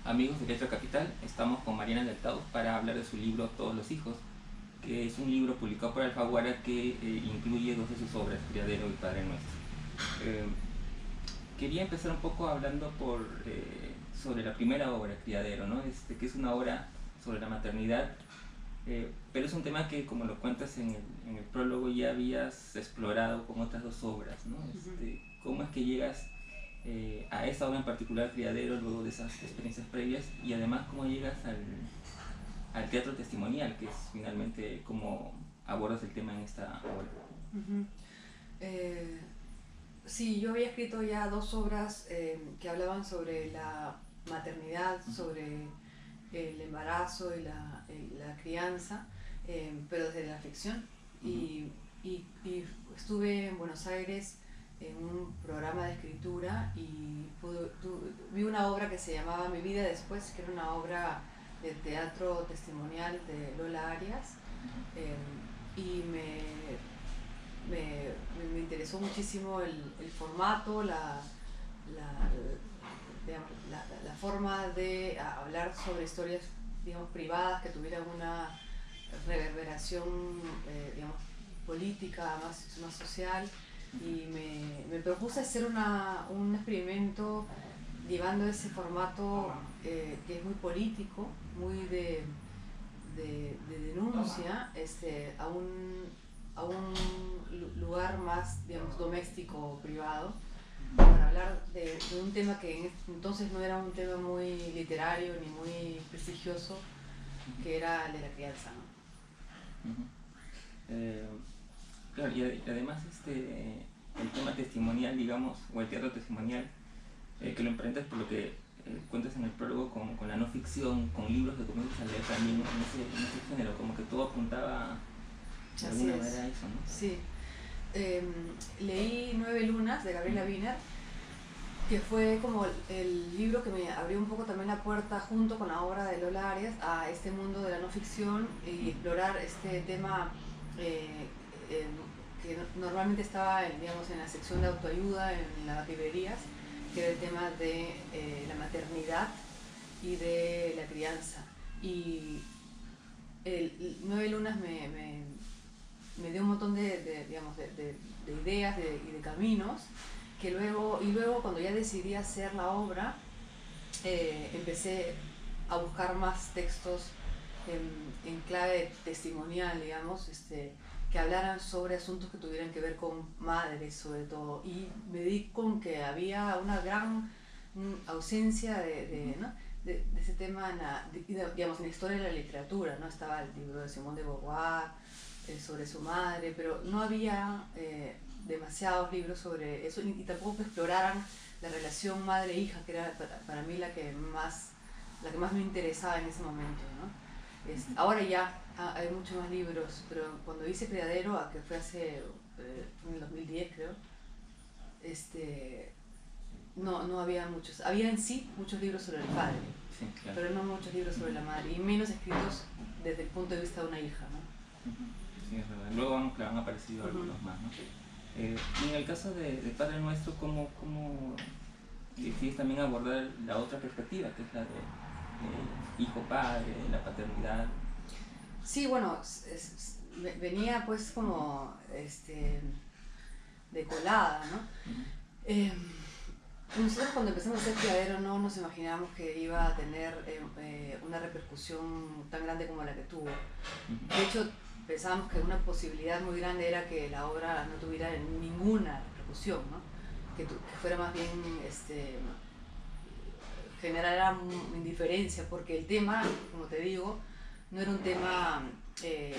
Amigos de Letra Capital, estamos con Mariana del Taus para hablar de su libro Todos los hijos, que es un libro publicado por Alfaguara que incluye dos de sus obras, Criadero y Padre Nuestro. Quería empezar un poco hablando sobre la primera obra, Criadero, ¿no? Que es una obra sobre la maternidad, pero es un tema que, como lo cuentas en el prólogo, ya habías explorado con otras dos obras, ¿no? ¿Cómo es que llegas a esa obra en particular, Criadero, luego de esas experiencias previas, y además cómo llegas al teatro testimonial, que es finalmente cómo abordas el tema en esta obra? Sí, yo había escrito ya dos obras que hablaban sobre la maternidad, sobre el embarazo y la crianza, pero desde la ficción. Y estuve en Buenos Aires en un programa de escritura y vi una obra que se llamaba Mi vida después, que era una obra de teatro testimonial de Lola Arias, y me interesó muchísimo el formato, la forma de hablar sobre historias, digamos, privadas que tuvieran una reverberación, digamos, política, más social, y me propuse hacer un experimento llevando ese formato que es muy político, muy de denuncia, a un lugar más, digamos, doméstico, privado, para hablar de un tema que entonces no era un tema muy literario ni muy prestigioso, que era el de la crianza, ¿no? Claro, y además el tema testimonial, digamos, o el teatro testimonial, que lo emparentas por lo que cuentas en el prólogo con la no ficción, con libros de comienzas a leer también en ese género, como que todo apuntaba de alguna manera a eso, ¿no? Sí. Leí 9 lunas de Gabriela Wiener, que fue como el libro que me abrió un poco también la puerta, junto con la obra de Lola Arias, a este mundo de la no ficción y explorar este tema que normalmente estaba digamos, en la sección de autoayuda en las librerías, que era el tema de la maternidad y de la crianza. Y el 9 lunas me dio un montón digamos, de ideas y de caminos, que luego cuando ya decidí hacer la obra, empecé a buscar más textos en clave testimonial, digamos, que hablaran sobre asuntos que tuvieran que ver con madres sobre todo, y me di con que había una gran ausencia ¿no? de ese tema digamos, en la historia de la literatura, ¿no? Estaba el libro de Simone de Beauvoir sobre su madre, pero no había demasiados libros sobre eso, y tampoco que exploraran la relación madre-hija, que era para mí la que más me interesaba en ese momento, ¿no? Ahora ya hay muchos más libros, pero cuando hice Criadero, que fue en el 2010 creo, no había muchos. Había en sí muchos libros sobre el padre, sí, claro, pero no muchos libros sobre la madre, y menos escritos desde el punto de vista de una hija, ¿no? Sí, es verdad. Luego han aparecido algunos más, ¿no? Y en el caso de Padre Nuestro, ¿cómo decides también abordar la otra perspectiva, que es la de hijo-padre, la paternidad? Sí, bueno, venía pues como de colada, ¿no? Nosotros cuando empezamos a hacer Criadero no nos imaginábamos que iba a tener una repercusión tan grande como la que tuvo. De hecho, pensábamos que una posibilidad muy grande era que la obra no tuviera ninguna repercusión, ¿no? Que fuera más bien generara indiferencia, porque el tema, como te digo, no era un tema de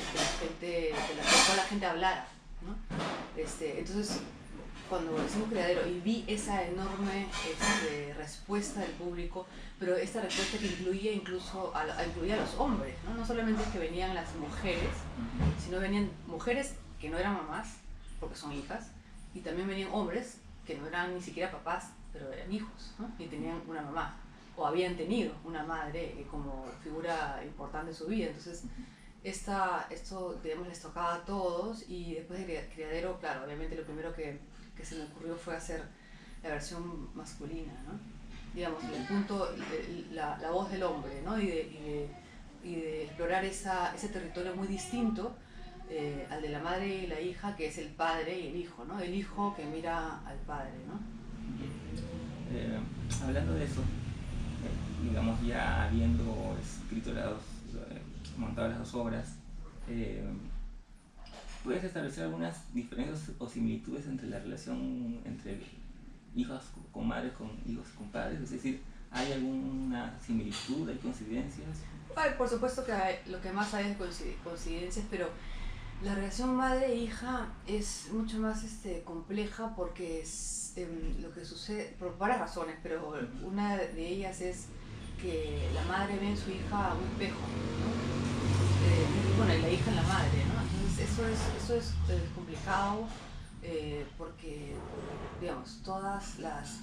cual la gente hablara, ¿no? Entonces, cuando hicimos Criadero y vi esa enorme respuesta del público, pero esta respuesta que incluía incluso incluía a los hombres, ¿no? No solamente es que venían las mujeres, sino venían mujeres que no eran mamás, porque son hijas, y también venían hombres que no eran ni siquiera papás, pero eran hijos, ¿no? Y tenían una mamá, o habían tenido una madre como figura importante en su vida. Entonces, esto, digamos, les tocaba a todos, y después de Criadero, claro, obviamente lo primero que se me ocurrió fue hacer la versión masculina, ¿no? digamos, el punto, la voz del hombre, ¿no? Y de explorar ese territorio muy distinto al de la madre y la hija, que es el padre y el hijo, ¿no? El hijo que mira al padre, ¿no? Hablando de eso, digamos, ya habiendo escrito montado las dos obras, ¿puedes establecer algunas diferencias o similitudes entre la relación entre hijos con madres, con hijos con padres? Es decir, ¿hay alguna similitud, hay coincidencias? Ay, por supuesto que lo que más hay es coincidencias, pero la relación madre-hija es mucho más compleja porque es lo que sucede, por varias razones, pero una de ellas es que la madre ve en su hija un espejo, ¿no? Bueno, y la hija en la madre, ¿no? Entonces eso es complicado porque, digamos, todas las...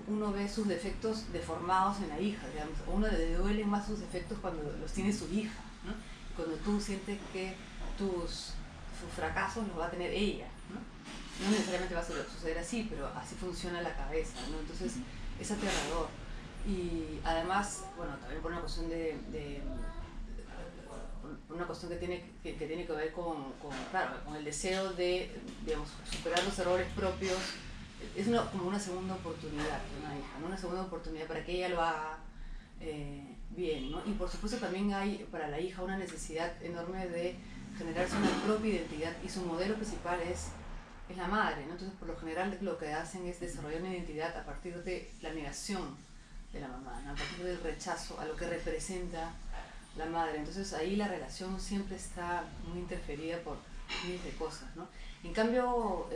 uno ve sus defectos deformados en la hija, digamos. A uno le duelen más sus defectos cuando los tiene su hija, ¿no? Cuando tú sientes que sus fracasos los va a tener ella, ¿no? No necesariamente va a suceder así, pero así funciona la cabeza, ¿no? Entonces es aterrador. Y además, bueno, también por una cuestión una cuestión que tiene que ver claro, con el deseo de, digamos, superar los errores propios. Es como una segunda oportunidad de una hija, ¿no? Una segunda oportunidad para que ella lo haga bien, ¿no? Y por supuesto también hay para la hija una necesidad enorme de generarse una propia identidad, y su modelo principal es la madre, ¿no? Entonces por lo general lo que hacen es desarrollar una identidad a partir de la negación de la mamá, ¿no? A partir del rechazo a lo que representa la madre. Entonces ahí la relación siempre está muy interferida por miles de cosas, ¿no? En cambio,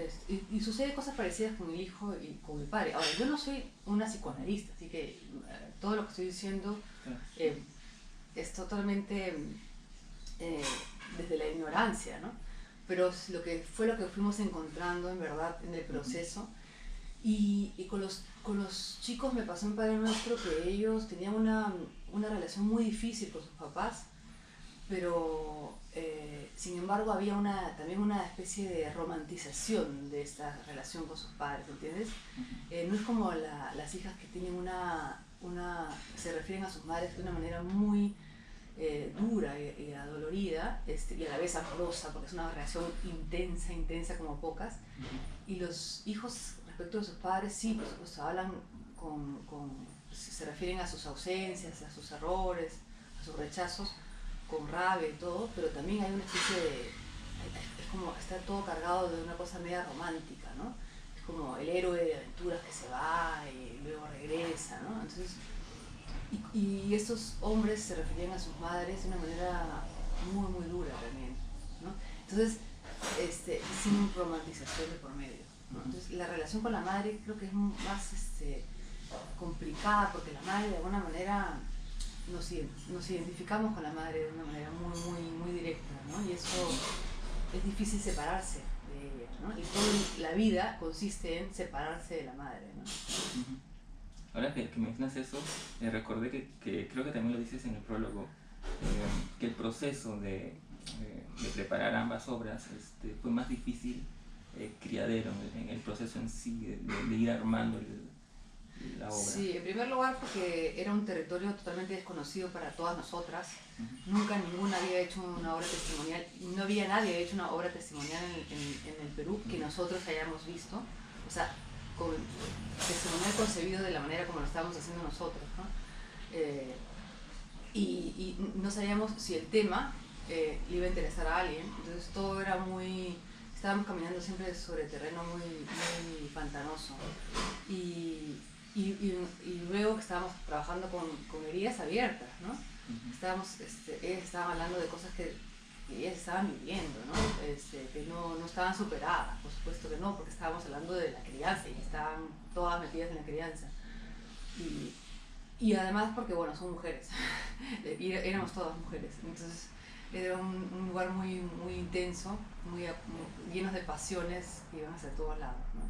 y sucede cosas parecidas con el hijo y con el padre. Ahora, yo no soy una psicoanalista, así que todo lo que estoy diciendo es totalmente desde la ignorancia, ¿no? Pero lo que fuimos encontrando en verdad en el proceso. Y con los chicos me pasó en Padre Nuestro que ellos tenían una relación muy difícil con sus papás, pero sin embargo había también una especie de romantización de esta relación con sus padres, ¿entiendes? No es como las hijas que tienen se refieren a sus madres de una manera muy dura y adolorida, y a la vez amorosa, porque es una relación intensa como pocas. Y los hijos respecto de sus padres sí, por supuesto, hablan se refieren a sus ausencias, a sus errores, a sus rechazos, con rabia y todo, pero también hay una especie es como, está todo cargado de una cosa media romántica, ¿no? Es como el héroe de aventuras que se va y luego regresa, ¿no? Entonces, y estos hombres se referían a sus madres de una manera muy dura también, ¿no? Entonces, sin romantización de por medio, ¿no? Entonces, la relación con la madre creo que es más complicada, porque la madre de alguna manera nos identificamos con la madre de una manera muy directa, ¿no? Y eso es difícil separarse de ella, ¿no? Y toda la vida consiste en separarse de la madre, ¿no? Ahora que mencionas eso, recordé que creo que también lo dices en el prólogo, que el proceso de preparar ambas obras fue más difícil criadero en el proceso en sí, de ir armando la obra. Sí, en primer lugar porque era un territorio totalmente desconocido para todas nosotras. Nunca ninguna había hecho una obra testimonial, no había nadie hecho una obra testimonial en el Perú que nosotros hayamos visto, o sea, testimonial concebido de la manera como lo estábamos haciendo nosotros, ¿no? Y no sabíamos si el tema le iba a interesar a alguien, entonces todo era estábamos caminando siempre sobre terreno muy pantanoso. Y luego que estábamos trabajando con heridas abiertas, ¿no? Ellas estaban hablando de cosas que ellas estaban viviendo, ¿no? Que no estaban superadas, por supuesto que no, porque estábamos hablando de la crianza y estaban todas metidas en la crianza. Y además porque, bueno, son mujeres, y éramos todas mujeres, entonces era un lugar muy intenso, llenos de pasiones que iban hacia todos lados, ¿no?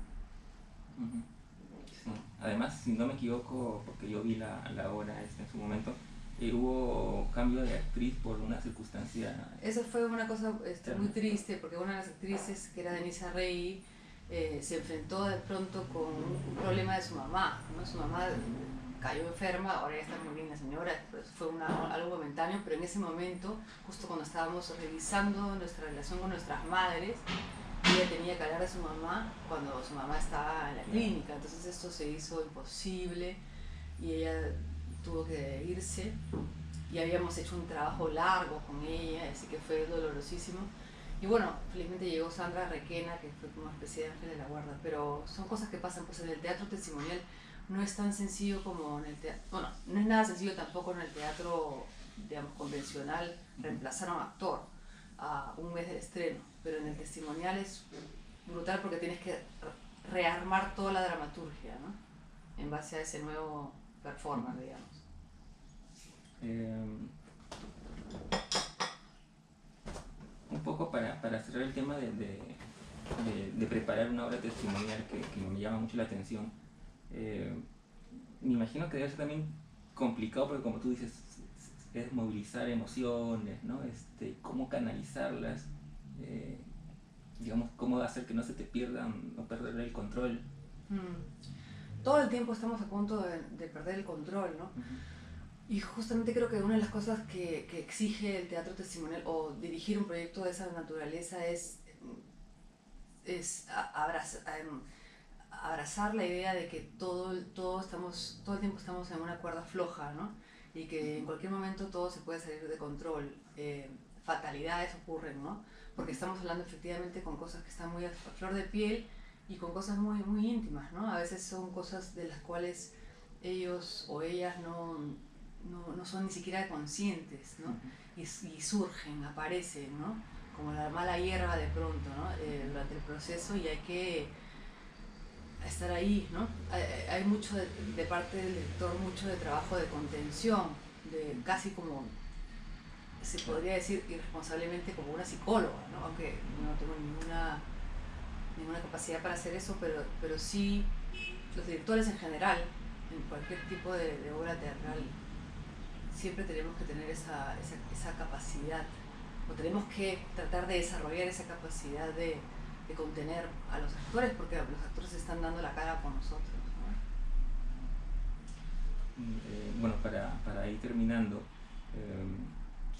Sí. Además, si no me equivoco, porque yo vi la obra en su momento, hubo cambio de actriz por una circunstancia. Eso fue una cosa muy triste, porque una de las actrices, que era Denise Rey, se enfrentó de pronto con un problema de su mamá, ¿no? Su mamá cayó enferma, ahora ya está muy bien la señora, pues fue algo momentáneo, pero en ese momento, justo cuando estábamos revisando nuestra relación con nuestras madres, ella tenía que hablar de su mamá cuando su mamá estaba en la clínica, entonces esto se hizo imposible y ella tuvo que irse y habíamos hecho un trabajo largo con ella, así que fue dolorosísimo. Y bueno, felizmente llegó Sandra Requena, que fue como una especie de ángel de la guarda, pero son cosas que pasan, pues en el teatro testimonial no es tan sencillo como en el teatro, bueno, no es nada sencillo tampoco en el teatro, digamos, convencional, reemplazar a un actor a un mes del estreno, pero en el testimonial es brutal porque tienes que rearmar toda la dramaturgia, ¿no? En base a ese nuevo performance, digamos. Un poco para cerrar el tema de preparar una obra testimonial que me llama mucho la atención, me imagino que debe ser también complicado porque, como tú dices, es movilizar emociones, ¿no? Cómo canalizarlas, digamos, cómo hacer que no se te pierdan, no perder el control. Todo el tiempo estamos a punto de perder el control, ¿no? Y justamente creo que una de las cosas que exige el teatro testimonial o dirigir un proyecto de esa naturaleza es abrazar la idea de que todo el tiempo estamos en una cuerda floja, ¿no? Y que en cualquier momento todo se puede salir de control. Fatalidades ocurren, ¿no? Porque estamos hablando efectivamente con cosas que están muy a flor de piel y con cosas muy, muy íntimas, ¿no? A veces son cosas de las cuales ellos o ellas no son ni siquiera conscientes, ¿no? Y surgen, aparecen, ¿no? Como la mala hierba de pronto, ¿no? Durante el proceso, y hay que estar ahí, ¿no? Hay mucho de parte del director, mucho de trabajo de contención, de casi como, se podría decir irresponsablemente, como una psicóloga, ¿no? Aunque no tengo ninguna capacidad para hacer eso, pero sí los directores en general, en cualquier tipo de obra teatral, siempre tenemos que tener esa capacidad, o tenemos que tratar de desarrollar esa capacidad de contener a los actores, porque los actores están dando la cara por nosotros, ¿no? Bueno, para ir terminando,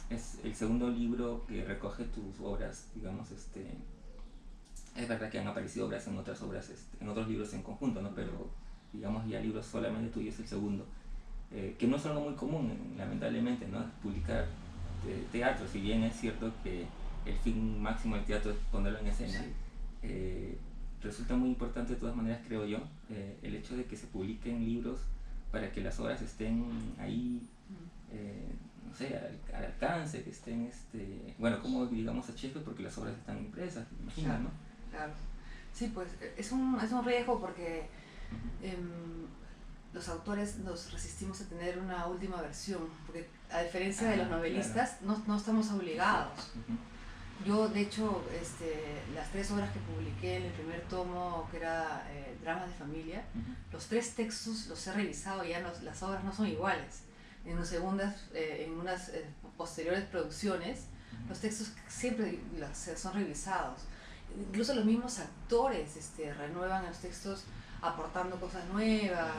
es el segundo libro que recoge tus obras, digamos, es verdad que han aparecido obras en otras obras, en otros libros en conjunto, ¿no? Pero digamos ya libros solamente tuyos es el segundo, que no es algo muy común, lamentablemente, ¿no? Publicar teatro, si bien es cierto que el fin máximo del teatro es ponerlo en escena. Sí. Resulta muy importante de todas maneras, creo yo, el hecho de que se publiquen libros para que las obras estén ahí, no sé, al alcance, que estén, bueno, como digamos a Shakespeare, porque las obras están impresas, me imagino, claro, ¿no? Claro. Sí, pues es un riesgo porque los autores nos resistimos a tener una última versión, porque a diferencia de los novelistas, claro, no estamos obligados. Yo, de hecho, las 3 obras que publiqué en el primer tomo, que era Dramas de Familia, los 3 textos los he revisado, ya las obras no son iguales. En unas posteriores producciones, los textos siempre son revisados. Incluso los mismos actores renuevan los textos aportando cosas nuevas,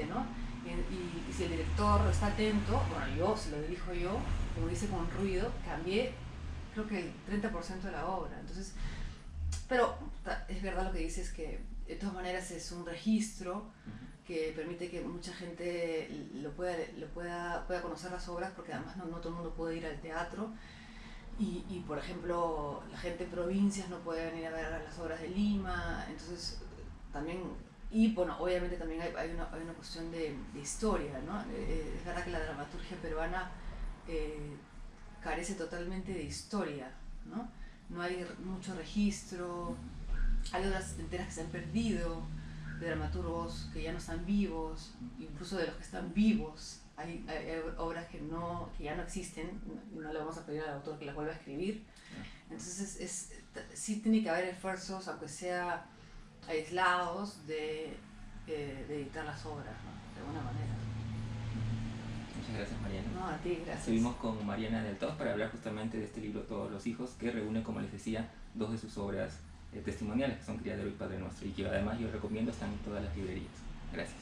¿no? Y si el director está atento, bueno, si lo dirijo yo, como dice con ruido, cambié creo que el 30% de la obra. Entonces, pero es verdad lo que dices, que de todas maneras es un registro que permite que mucha gente pueda conocer las obras, porque además no todo el mundo puede ir al teatro. Y por ejemplo, la gente en provincias no puede venir a ver las obras de Lima, entonces también, y bueno, obviamente también hay una cuestión de historia, ¿no? Es verdad que la dramaturgia peruana carece totalmente de historia, ¿no? No hay mucho registro, hay obras enteras que se han perdido, de dramaturgos que ya no están vivos, incluso de los que están vivos. Hay obras que ya no existen, no le vamos a pedir al autor que las vuelva a escribir. Entonces sí tiene que haber esfuerzos, aunque sea aislados, de editar las obras, ¿no? De alguna manera. Muchas gracias, Mariana. No, a ti, gracias. Estuvimos con Mariana del Tos para hablar justamente de este libro Todos los hijos, que reúne, como les decía, 2 de sus obras testimoniales que son Criadero y Padre Nuestro, y que además yo recomiendo, están en todas las librerías. Gracias.